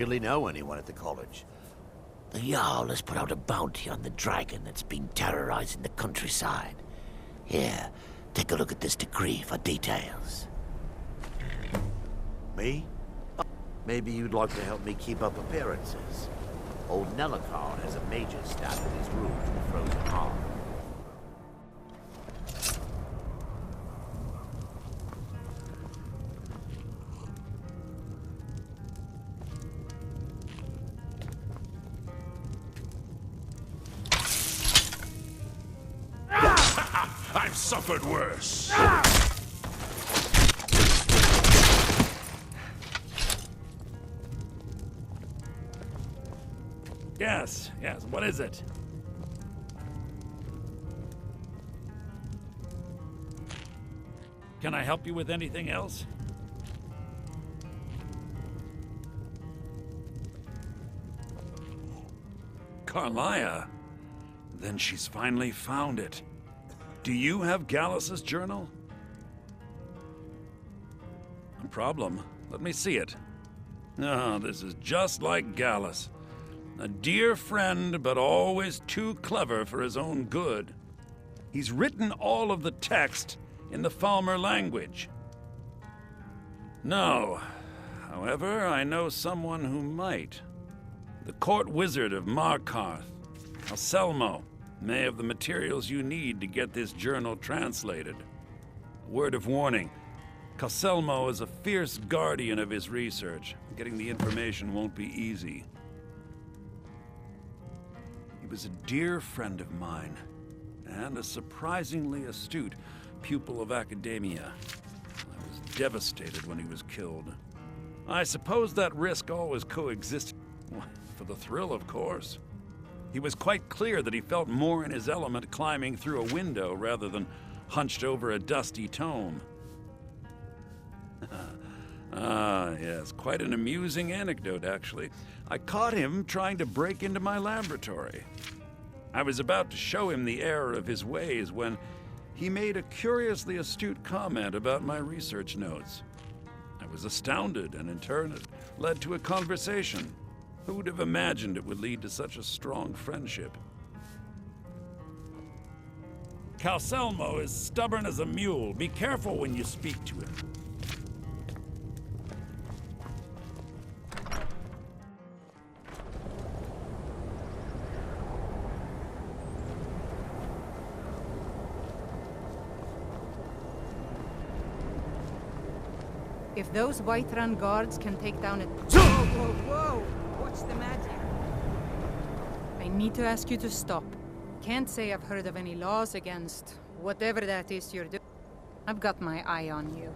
Really know anyone at the college? The Jarl has put out a bounty on the dragon that's been terrorizing the countryside. Here, take a look at this decree for details. Me? Maybe you'd like to help me keep up appearances. Old Nellikar has a major stab in his room to the frozen heart. I've suffered worse. Yes, what is it? Can I help you with anything else? Carlia? Then she's finally found it. Do you have Gallus's journal? No problem. Let me see it. Oh, this is just like Gallus. A dear friend, but always too clever for his own good. He's written all of the text in the Falmer language. No. However, I know someone who might. The court wizard of Markarth, Anselmo, may have the materials you need to get this journal translated. A word of warning, Anselmo is a fierce guardian of his research. Getting the information won't be easy. He was a dear friend of mine, and a surprisingly astute pupil of academia. I was devastated when he was killed. I suppose that risk always coexisted. For the thrill, of course. He was quite clear that he felt more in his element climbing through a window rather than hunched over a dusty tome. Yes, quite an amusing anecdote, actually. I caught him trying to break into my laboratory. I was about to show him the error of his ways when he made a curiously astute comment about my research notes. I was astounded, and in turn it led to a conversation. Who would have imagined it would lead to such a strong friendship? Anselmo is stubborn as a mule. Be careful when you speak to him. If those Whiterun guards can take down a... Whoa! What's the magic? I need to ask you to stop. Can't say I've heard of any laws against whatever that is you're doing. I've got my eye on you.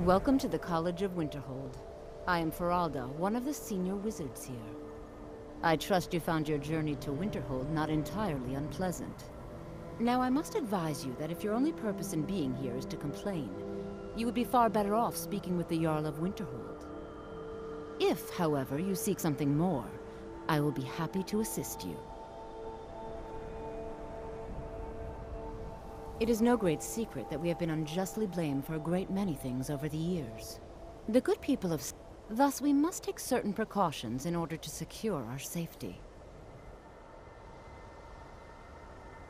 Welcome to the College of Winterhold. I am Feralda, one of the senior wizards here. I trust you found your journey to Winterhold not entirely unpleasant. Now, I must advise you that if your only purpose in being here is to complain, you would be far better off speaking with the Jarl of Winterhold. If, however, you seek something more, I will be happy to assist you. It is no great secret that we have been unjustly blamed for a great many things over the years. The good people of... Thus, we must take certain precautions in order to secure our safety.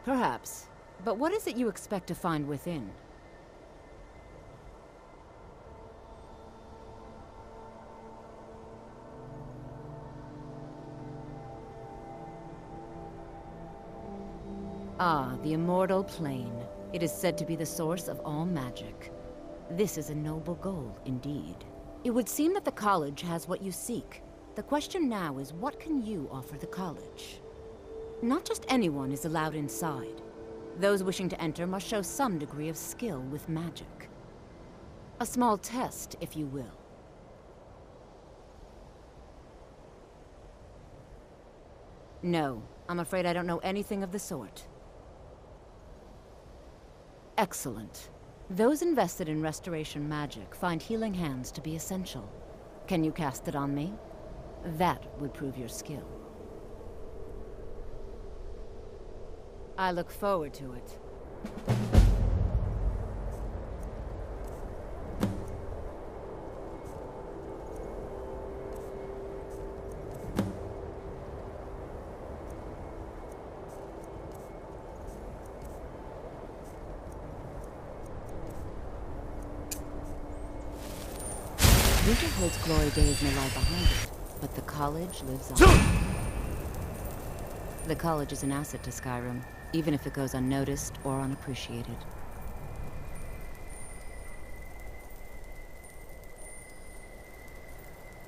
Perhaps. But what is it you expect to find within? Ah, the Immortal Plane. It is said to be the source of all magic. This is a noble goal, indeed. It would seem that the college has what you seek. The question now is, what can you offer the college? Not just anyone is allowed inside. Those wishing to enter must show some degree of skill with magic. A small test, if you will. No, I'm afraid I don't know anything of the sort. Excellent. Those invested in restoration magic find healing hands to be essential. Can you cast it on me? That would prove your skill. I look forward to it. Winterhold's glory days may lie behind it, but the college lives on. The college is an asset to Skyrim, even if it goes unnoticed or unappreciated.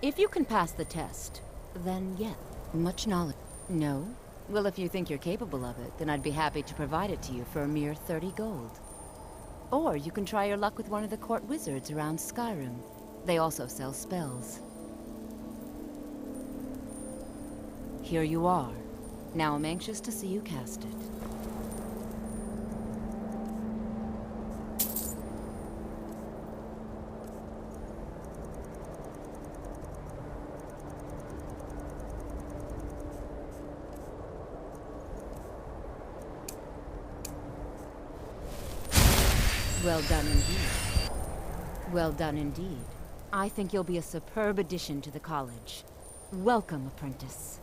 If you can pass the test, then yeah, much knowledge. No? Well, if you think you're capable of it, then I'd be happy to provide it to you for a mere 30 gold. Or you can try your luck with one of the court wizards around Skyrim. They also sell spells. Here you are. Now I'm anxious to see you cast it. Well done indeed. Well done indeed. I think you'll be a superb addition to the college. Welcome, apprentice.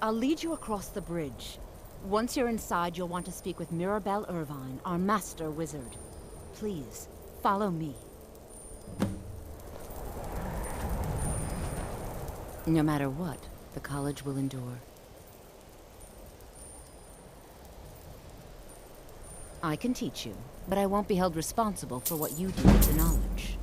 I'll lead you across the bridge. Once you're inside, you'll want to speak with Mirabelle Irvine, our master wizard. Please, follow me. No matter what, the college will endure. I can teach you, but I won't be held responsible for what you do with the knowledge.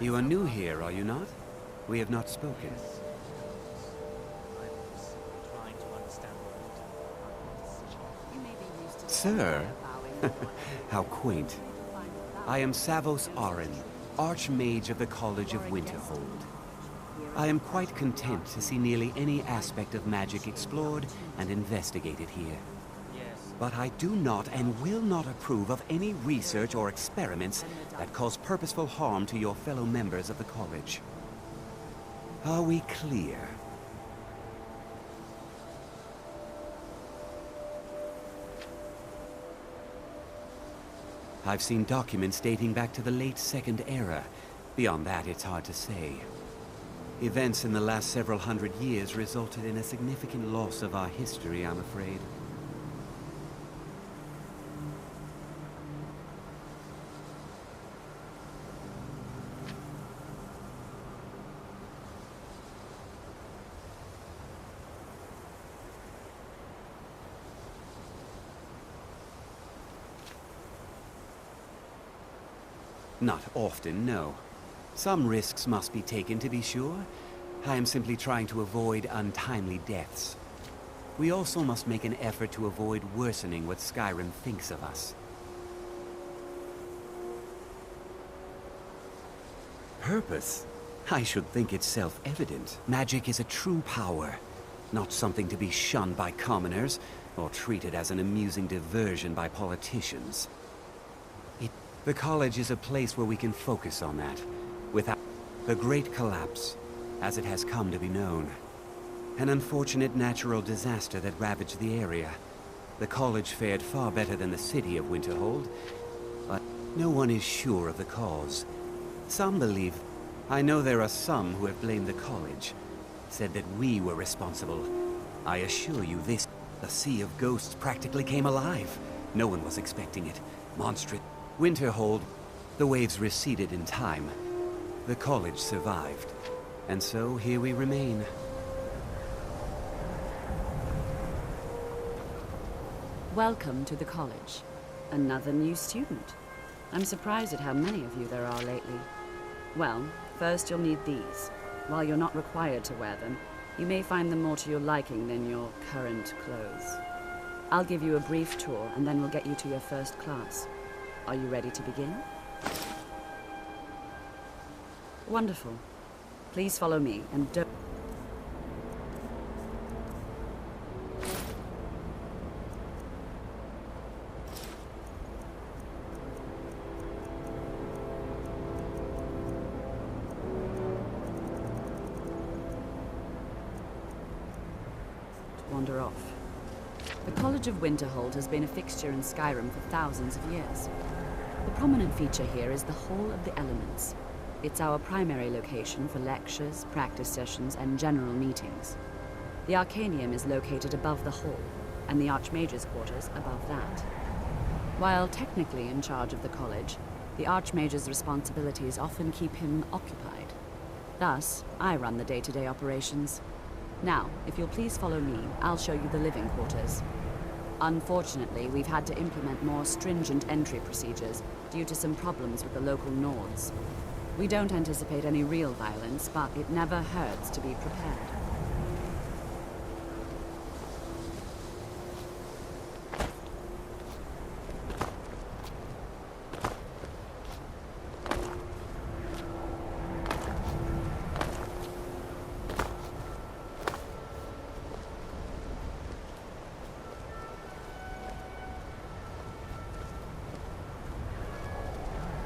You are new here, are you not? We have not spoken. Sir? How quaint. I am Savos Arin, Archmage of the College of Winterhold. I am quite content to see nearly any aspect of magic explored and investigated here. But I do not and will not approve of any research or experiments that cause purposeful harm to your fellow members of the college. Are we clear? I've seen documents dating back to the late Second Era. Beyond that, it's hard to say. Events in the last several hundred years resulted in a significant loss of our history, I'm afraid. Not often, no. Some risks must be taken, to be sure. I am simply trying to avoid untimely deaths. We also must make an effort to avoid worsening what Skyrim thinks of us. Purpose? I should think it's self-evident. Magic is a true power, not something to be shunned by commoners, or treated as an amusing diversion by politicians. The college is a place where we can focus on that, without the Great Collapse, as it has come to be known. An unfortunate natural disaster that ravaged the area. The college fared far better than the city of Winterhold, but no one is sure of the cause. Some believe... I know there are some who have blamed the college, said that we were responsible. I assure you this, the Sea of Ghosts practically came alive. No one was expecting it. Monstrous. Winterhold, the waves receded in time. The college survived. And so here we remain. Welcome to the college. Another new student. I'm surprised at how many of you there are lately. Well, first you'll need these. While you're not required to wear them, you may find them more to your liking than your current clothes. I'll give you a brief tour, and then we'll get you to your first class. Are you ready to begin? Wonderful. Please follow me, and don't... wander off. The College of Winterhold has been a fixture in Skyrim for thousands of years. The prominent feature here is the Hall of the Elements. It's our primary location for lectures, practice sessions, and general meetings. The Arcanium is located above the hall, and the Archmage's quarters above that. While technically in charge of the college, the Archmage's responsibilities often keep him occupied. Thus, I run the day-to-day operations. Now, if you'll please follow me, I'll show you the living quarters. Unfortunately, we've had to implement more stringent entry procedures due to some problems with the local Nords. We don't anticipate any real violence, but it never hurts to be prepared.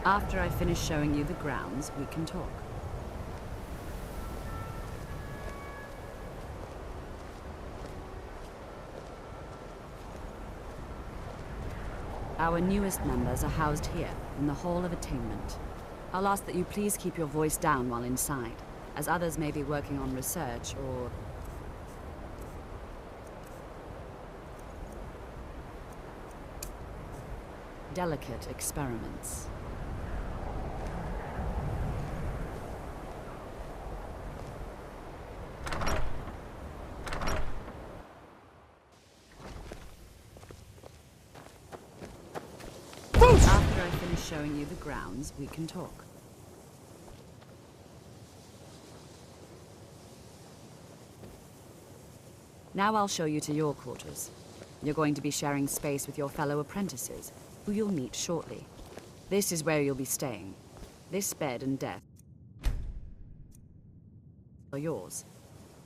After I finish showing you the grounds, we can talk. Our newest members are housed here, in the Hall of Attainment. I'll ask that you please keep your voice down while inside, as others may be working on research or... delicate experiments. After I finish showing you the grounds, we can talk. Now I'll show you to your quarters. You're going to be sharing space with your fellow apprentices, who you'll meet shortly. This is where you'll be staying. This bed and desk are yours.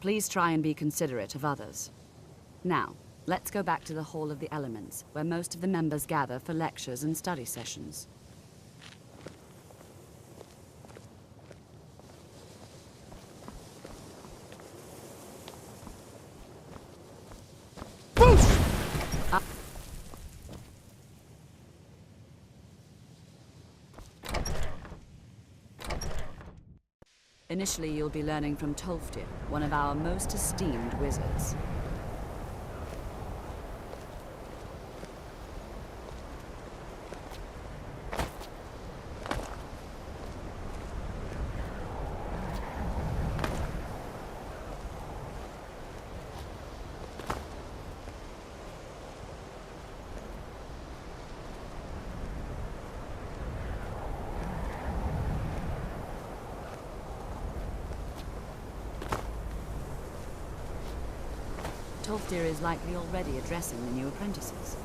Please try and be considerate of others. Now, let's go back to the Hall of the Elements, where most of the members gather for lectures and study sessions. Initially, you'll be learning from Tolfdir, one of our most esteemed wizards. Tolfdir is likely already addressing the new apprentices.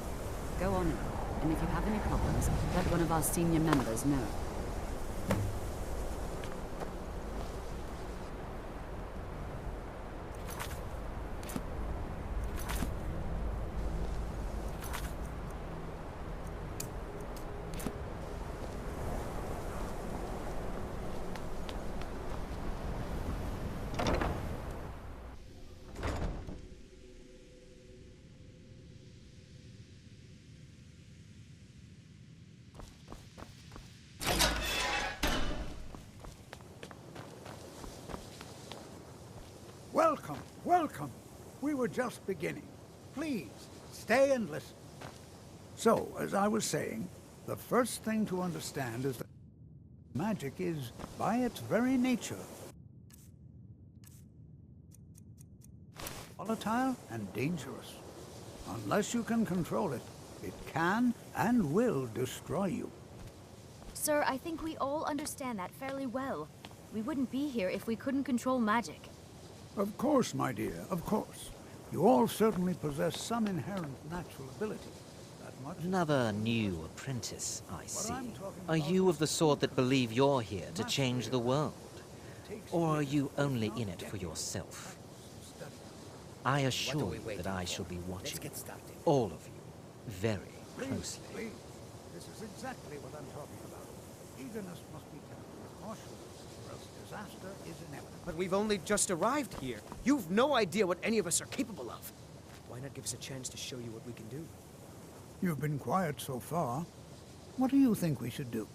Go on in, and if you have any problems, let one of our senior members know. Welcome, welcome. We were just beginning. Please, stay and listen. So, as I was saying, the first thing to understand is that magic is, by its very nature, volatile and dangerous. Unless you can control it, it can and will destroy you. Sir, I think we all understand that fairly well. We wouldn't be here if we couldn't control magic. Of course, my dear, of course. You all certainly possess some inherent natural ability. That much. Another new apprentice, I see. I'm talking Are about you is of the sort that believe you're here to mastery change of the it. world? It takes Or are years, you if only not in it for decades, yourself? of study. I assure you that I shall be watching all of you very Please, closely. please. This is exactly what I'm talking about. Eagerness must be tempered with caution, or else disaster is inevitable. But we've only just arrived here. You've no idea what any of us are capable of. that'd give us a chance to show you what we can do. You've been quiet so far. What do you think we should do?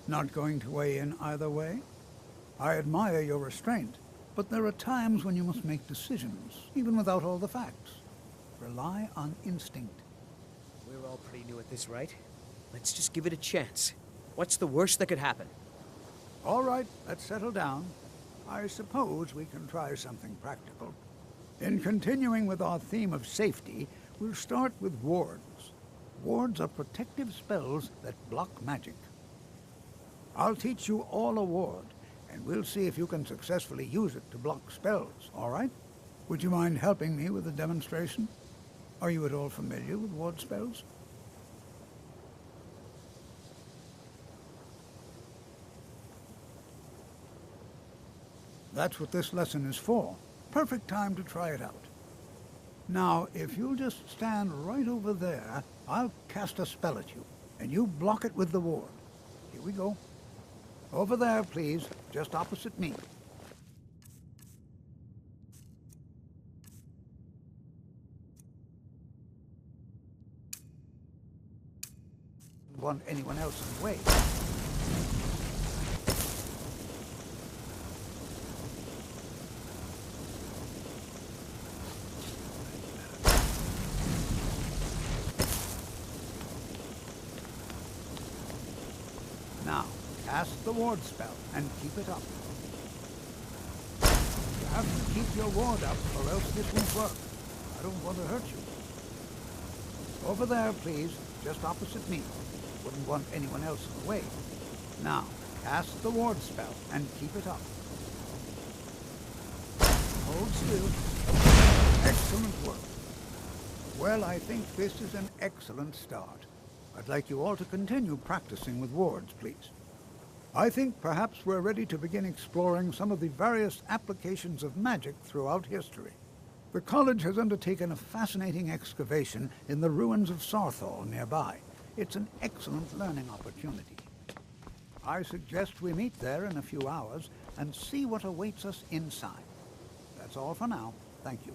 Not going to weigh in either way? I admire your restraint, but there are times when you must make decisions, even without all the facts. Rely on instinct. We're all pretty new at this, right? Let's just give it a chance. What's the worst that could happen? All right, let's settle down. I suppose we can try something practical. In continuing with our theme of safety, we'll start with wards. Wards are protective spells that block magic. I'll teach you all a ward, and we'll see if you can successfully use it to block spells, all right? Would you mind helping me with a demonstration? Are you at all familiar with ward spells? That's what this lesson is for. Perfect time to try it out. Now, if you'll just stand right over there, I'll cast a spell at you, and you block it with the ward. Here we go. Over there, please, just opposite me. Don't want anyone else in the way. Now, cast the ward spell and keep it up. You have to keep your ward up or else this won't work. I don't want to hurt you. Over there, please, just opposite me. Wouldn't want anyone else in the way. Now, cast the ward spell and keep it up. Hold still. Excellent work. Well, I think this is an excellent start. I'd like you all to continue practicing with wards, please. I think perhaps we're ready to begin exploring some of the various applications of magic throughout history. The college has undertaken a fascinating excavation in the ruins of Sarthal nearby. It's an excellent learning opportunity. I suggest we meet there in a few hours and see what awaits us inside. That's all for now. Thank you.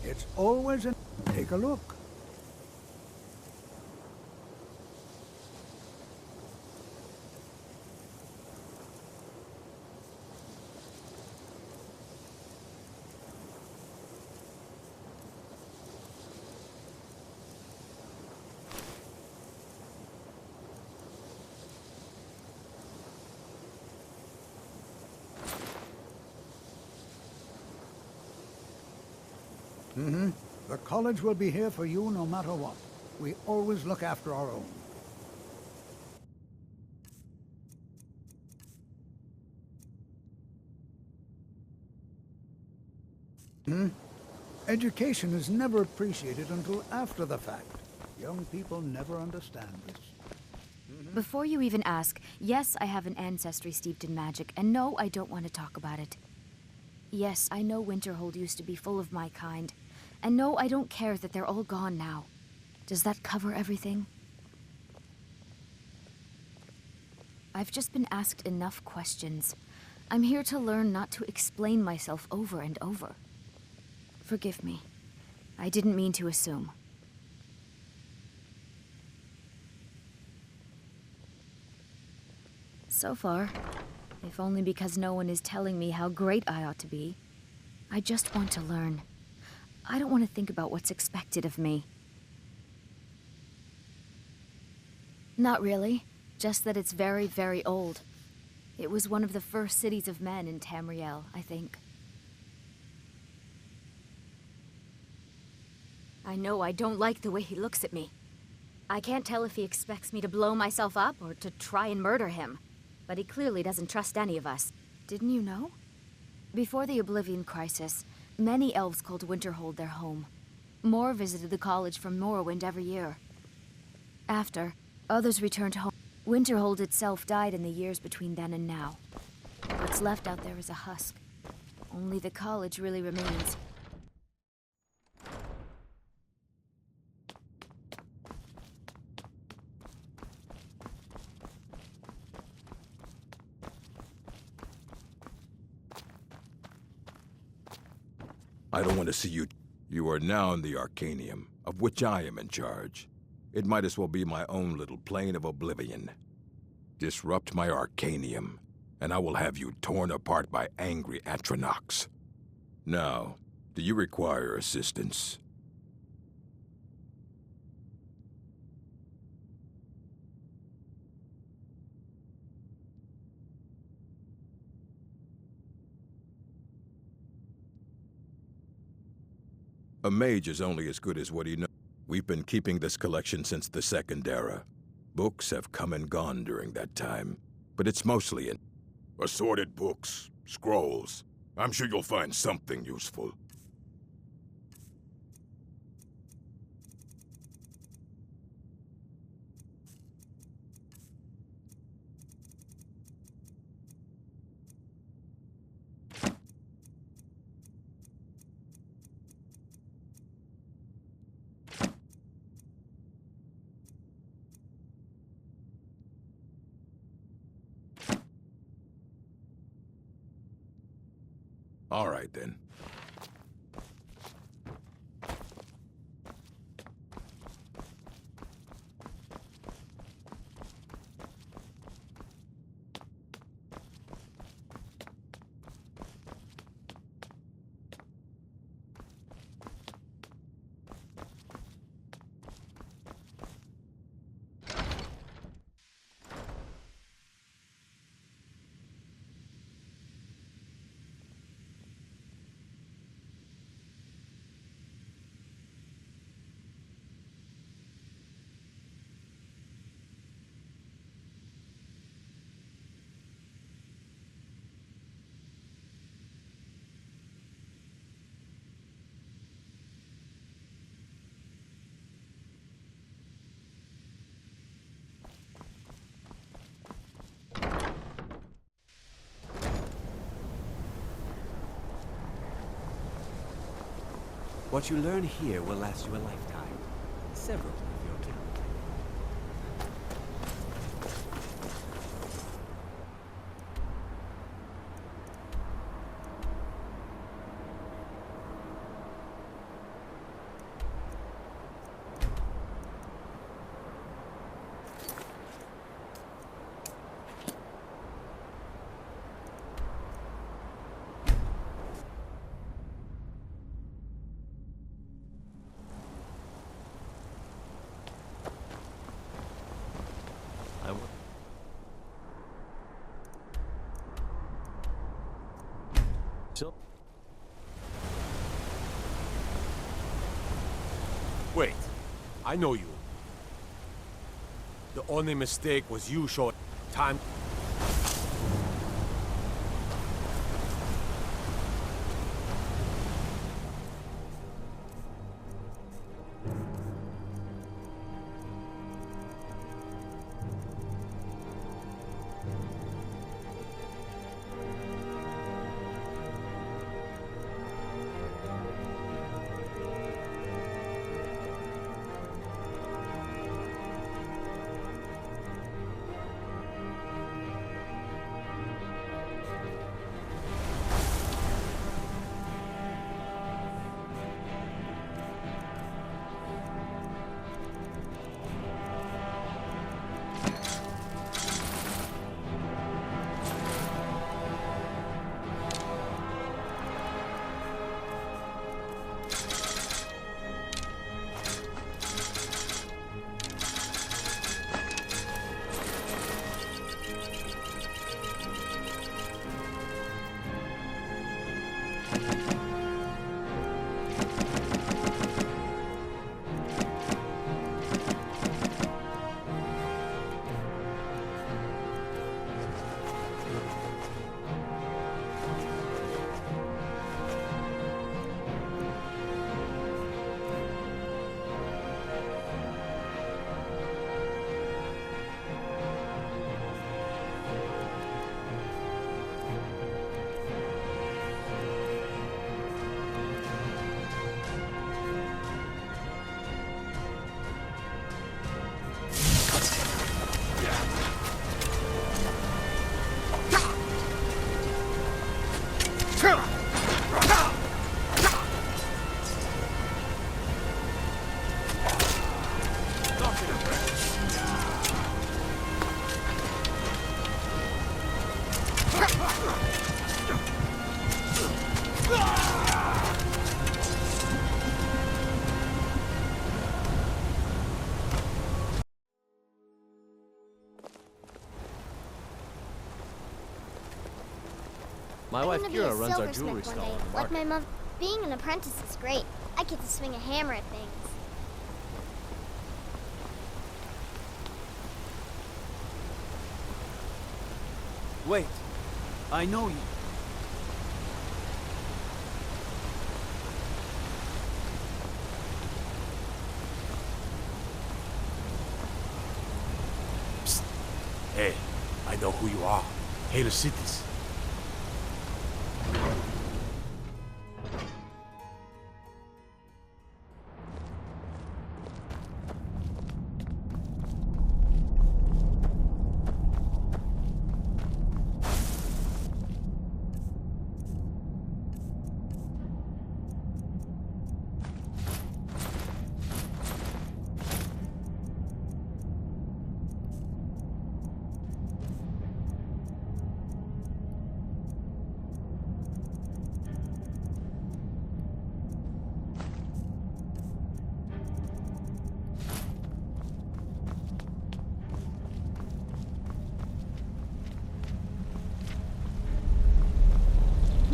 It's always an... Take a look. The college will be here for you no matter what. We always look after our own. Education is never appreciated until after the fact. Young people never understand this. Before you even ask, yes, I have an ancestry steeped in magic, and no, I don't want to talk about it. Yes, I know Winterhold used to be full of my kind. And no, I don't care that they're all gone now. Does that cover everything? I've just been asked enough questions. I'm here to learn, not to explain myself over and over. Forgive me. I didn't mean to assume. So far, if only because no one is telling me how great I ought to be, I just want to learn. I don't want to think about what's expected of me. Not really. Just that it's very, very old. It was one of the first cities of men in Tamriel, I think. I know I don't like the way he looks at me. I can't tell if he expects me to blow myself up or to try and murder him. But he clearly doesn't trust any of us. Didn't you know? Before the Oblivion Crisis, many elves called Winterhold their home. More visited the college from Morrowind every year. After, others returned home. Winterhold itself died in the years between then and now. What's left out there is a husk. Only the college really remains. I don't want to see you. You are now in the Arcanium, of which I am in charge. It might as well be my own little plane of oblivion. Disrupt my Arcanium, and I will have you torn apart by angry Atronachs. Now, do you require assistance? A mage is only as good as what he knows. We've been keeping this collection since the Second Era. Books have come and gone during that time, but it's mostly in assorted books, scrolls. I'm sure you'll find something useful. All right, then. What you learn here will last you a lifetime. Several of your talent. Wait, I know you. The only mistake was you showing time. My wife Kira runs our jewelry stall on the Like market. my mom, being an apprentice is great. I get to swing a hammer at things. Wait. I know you. Hey, I know who you are. Hail Cities.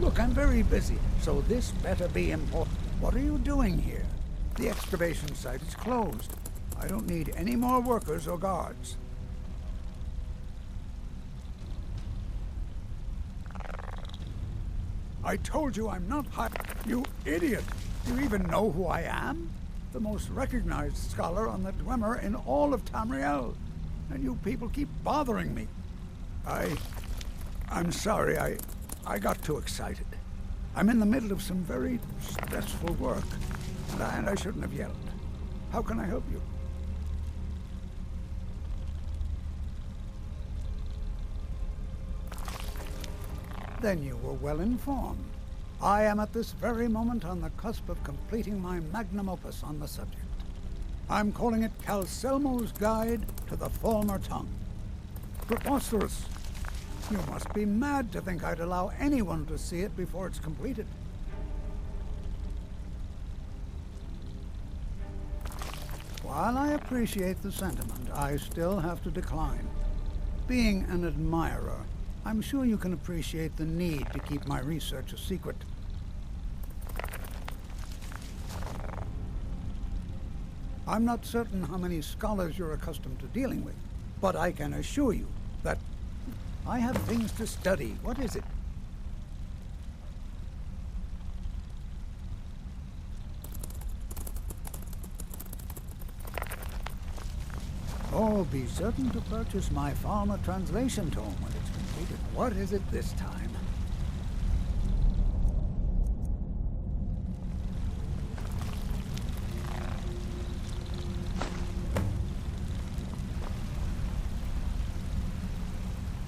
Look, I'm very busy, so this better be important. What are you doing here? The excavation site is closed. I don't need any more workers or guards. I told you I'm not You idiot! Do you even know who I am? The most recognized scholar on the Dwemer in all of Tamriel. And you people keep bothering me. I'm sorry, I got too excited. I'm in the middle of some very stressful work, and I shouldn't have yelled. How can I help you? Then you were well informed. I am at this very moment on the cusp of completing my magnum opus on the subject. I'm calling it Calselmo's Guide to the Falmer Tongue. Preposterous. You must be mad to think I'd allow anyone to see it before it's completed. While I appreciate the sentiment, I still have to decline. Being an admirer, I'm sure you can appreciate the need to keep my research a secret. I'm not certain how many scholars you're accustomed to dealing with, but I can assure you that I have things to study. What is it? Oh, be certain to purchase my Falmer translation tome when it's completed. What is it this time?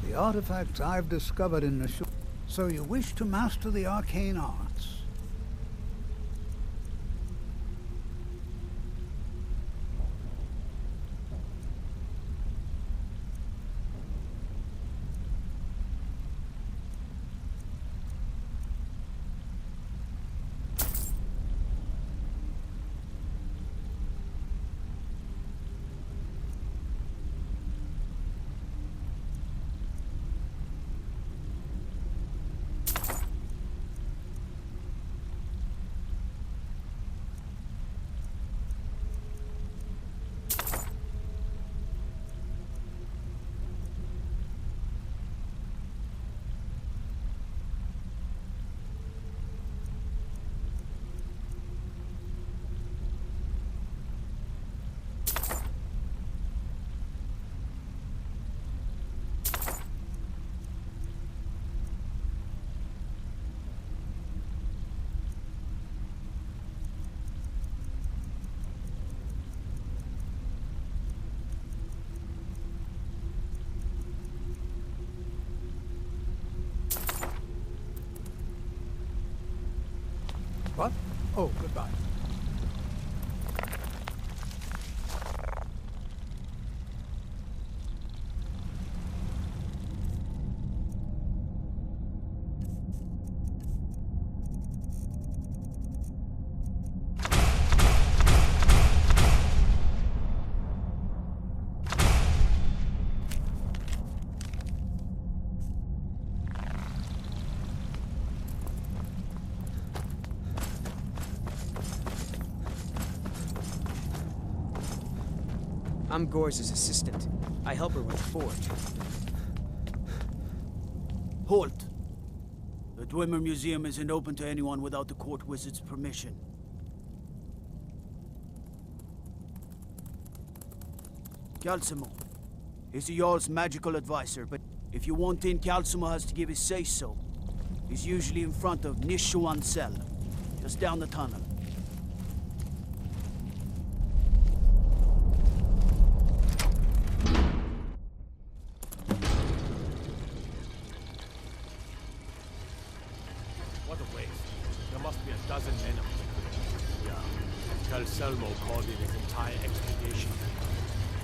The artifacts I've discovered in the shore. So you wish to master the arcane arts? What? Oh, goodbye. I'm Gore's assistant. I help her with the forge. Halt! The Dwemer Museum isn't open to anyone without the court wizard's permission. Calcimo. He's the Jarl's magical advisor, but if you want in, Calcimo has to give his say-so. He's usually in front of Nishuan Cell, just down the tunnel. What a waste. There must be a dozen men of them. Yeah. Calcelmo called in his entire expedition.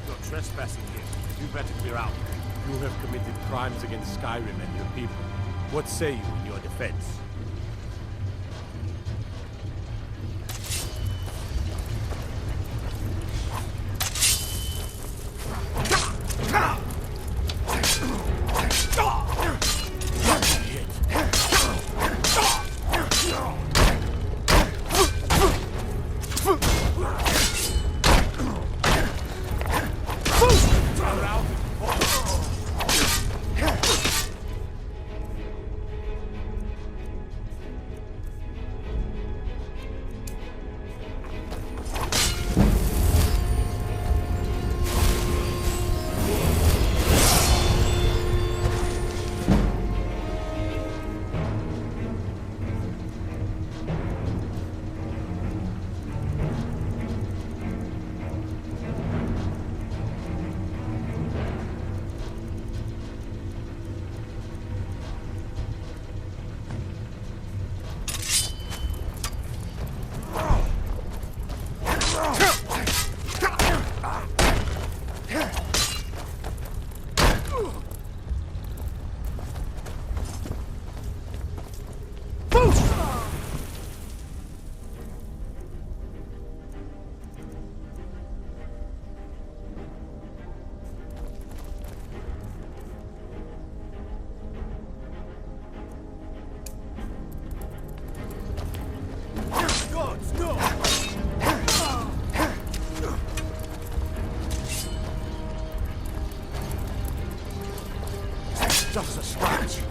You're trespassing here. You better clear out. You have committed crimes against Skyrim and your people. What say you in your defense? Just a scratch.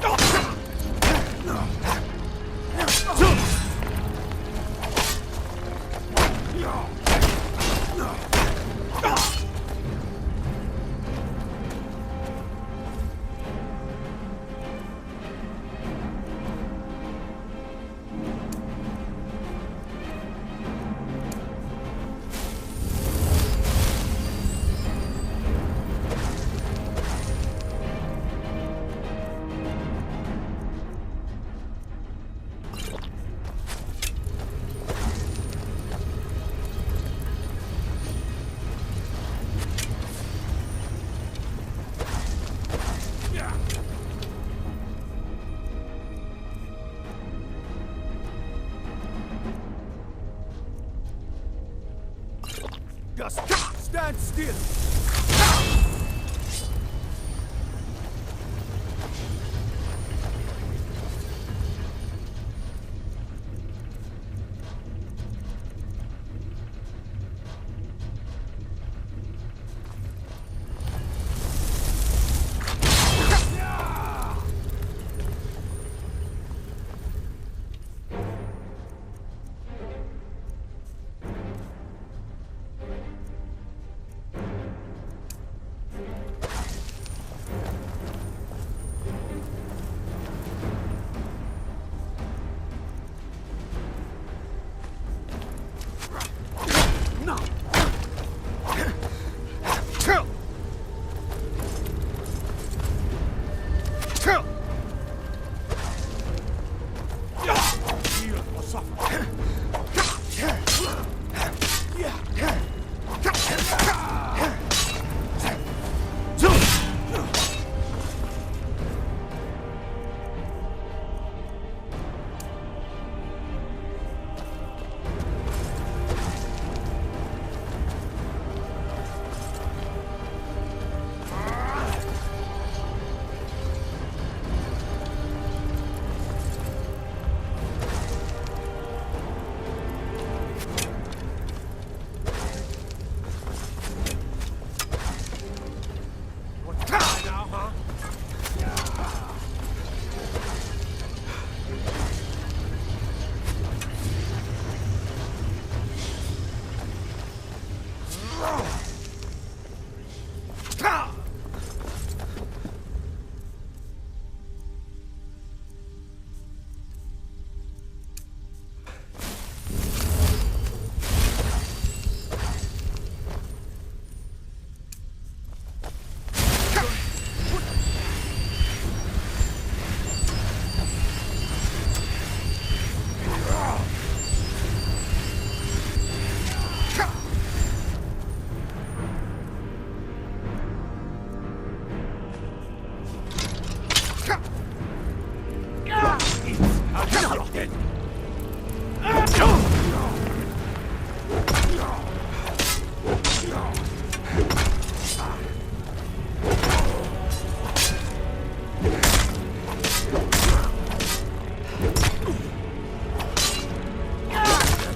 Just stand still!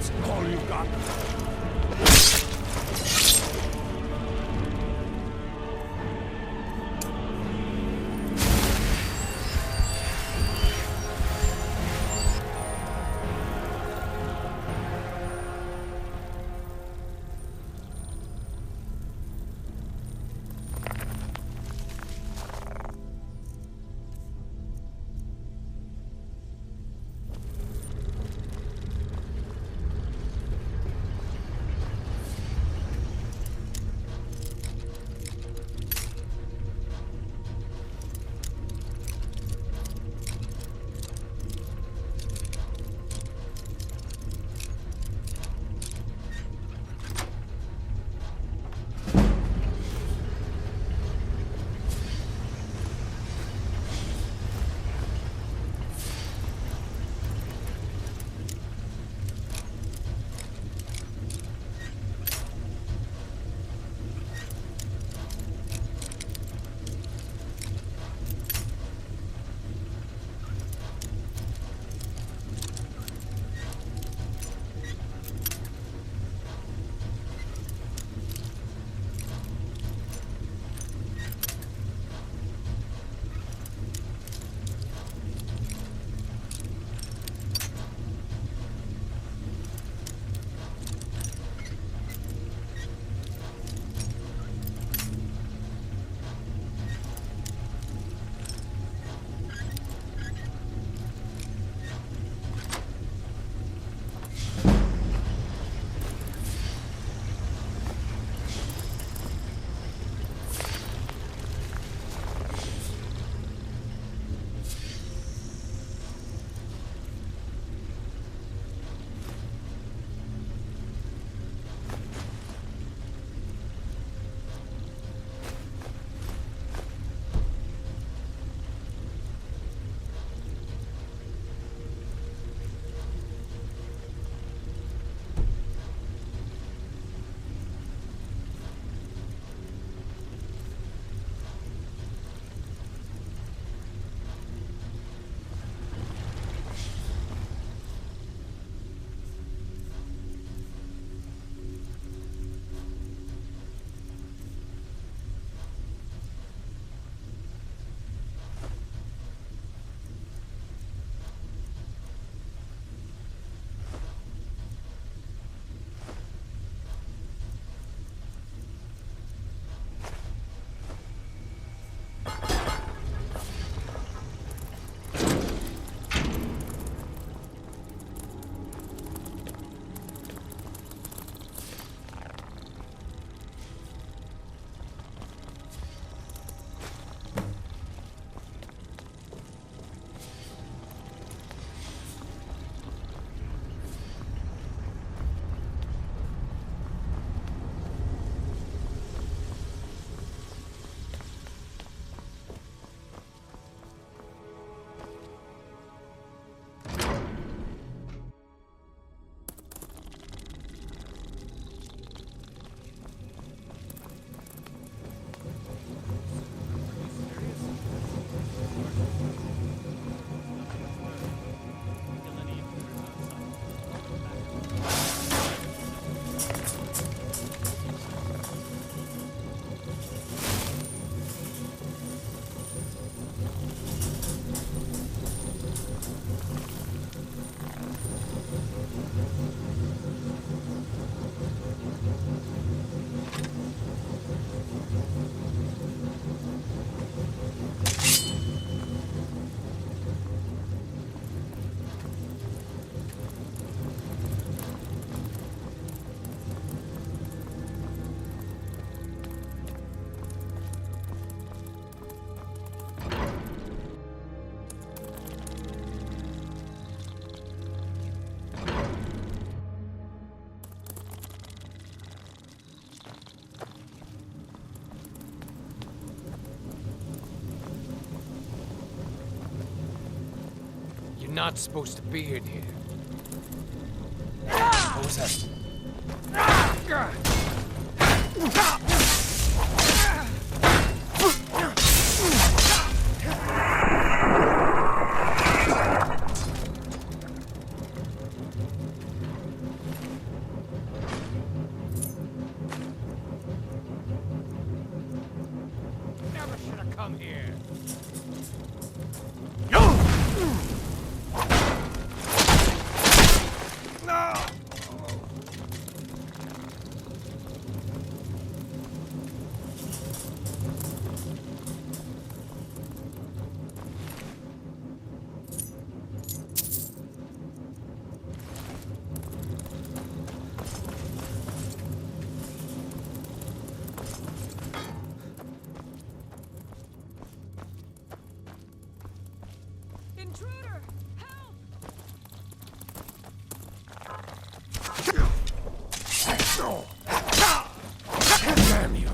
That's all you got. You're not supposed to be in here. What was that? Never should have come here. Intruder! Help! Damn you.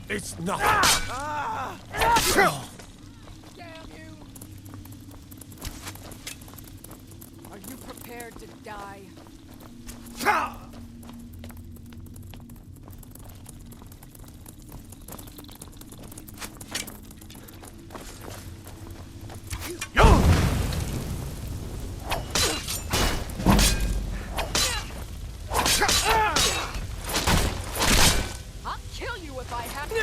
It's nothing. Damn you! Are you prepared to die? I'll kill you if I have to.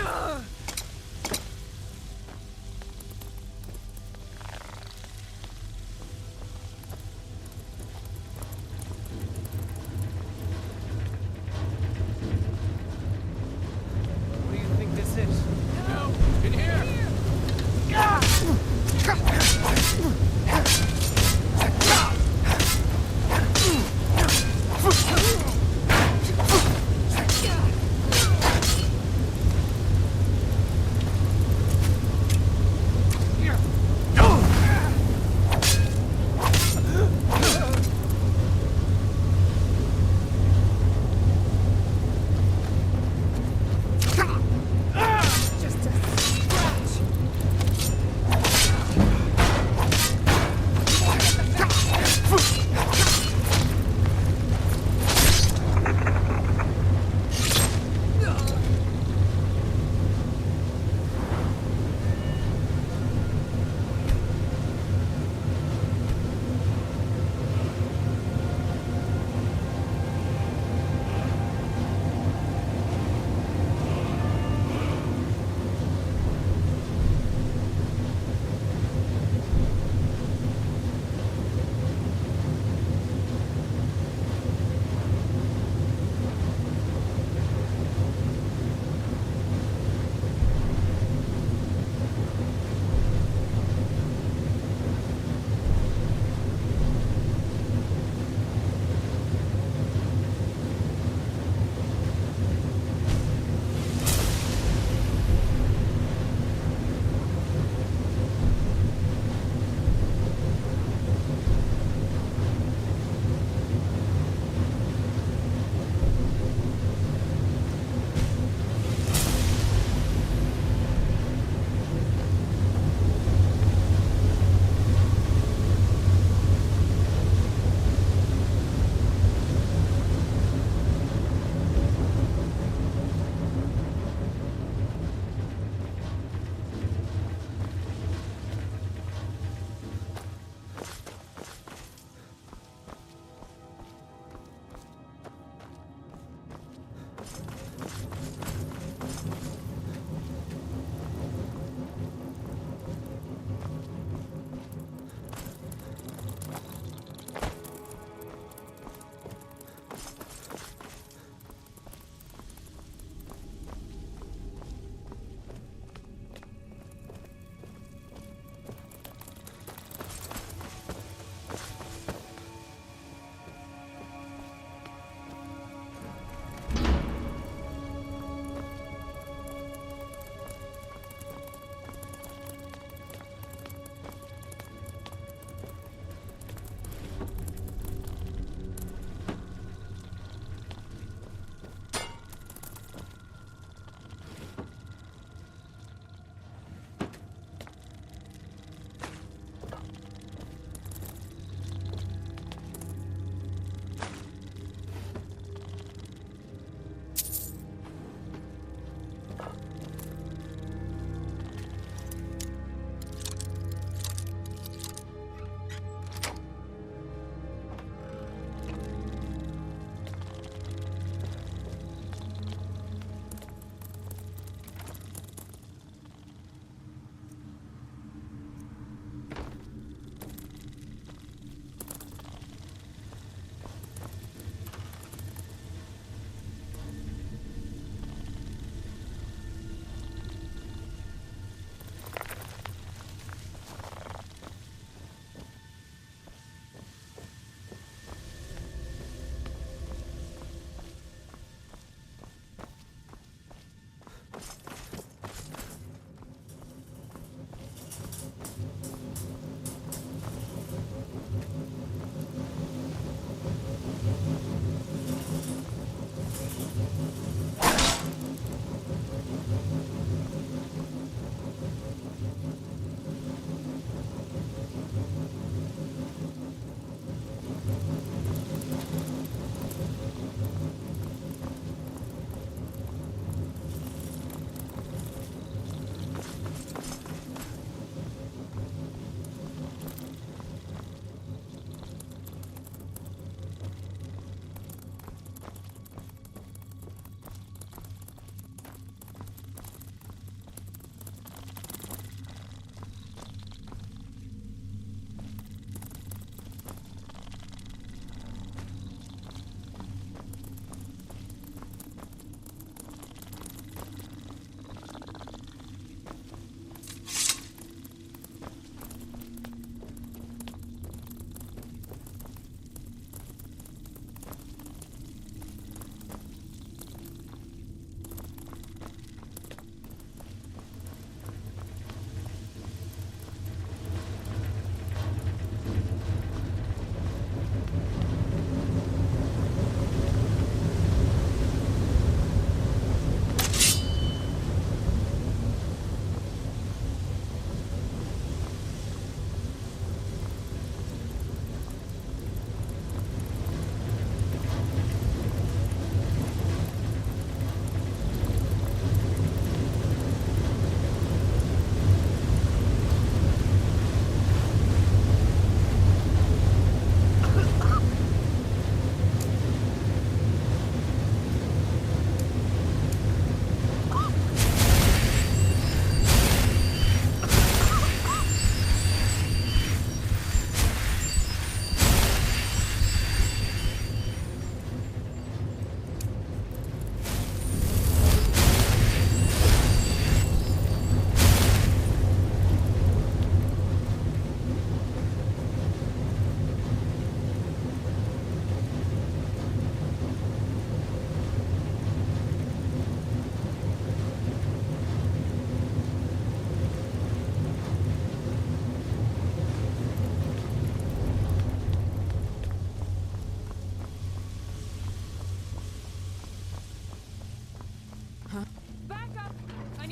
What do you think this is? No! In here!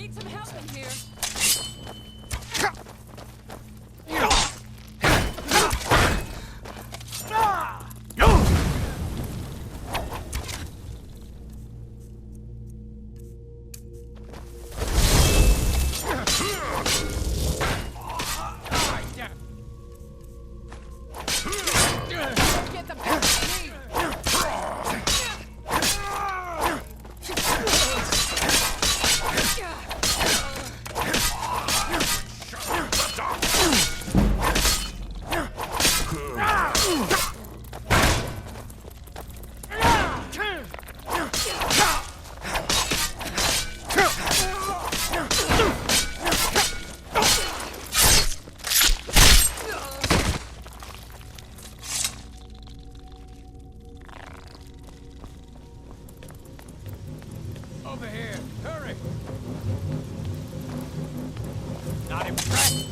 need some help in here. Get the back of me! Over here! Hurry! Not impressed!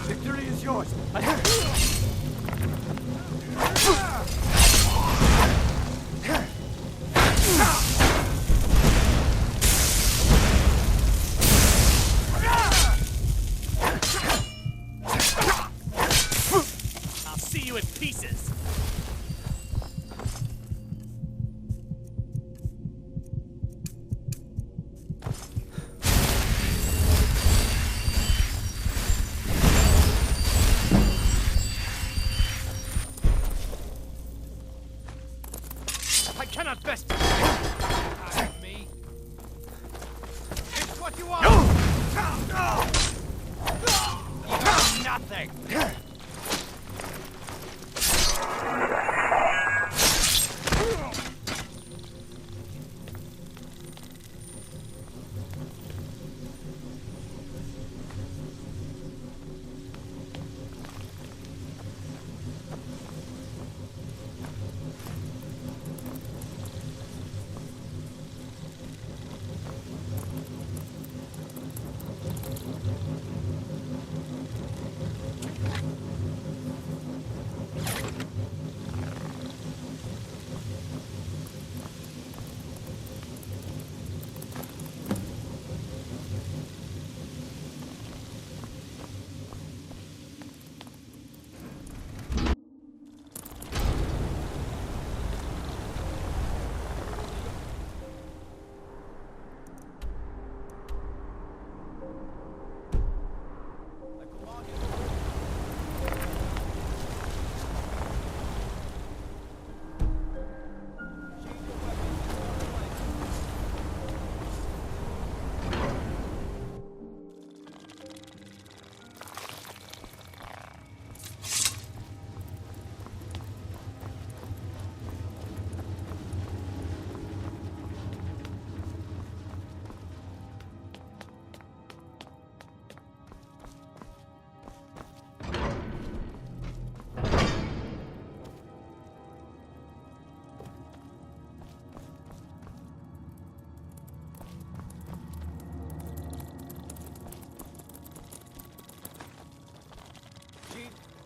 Victory is yours! I'll see you in pieces! I cannot best me. It's what you want. You got nothing.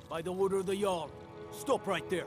By the order of the Jarl, stop right there.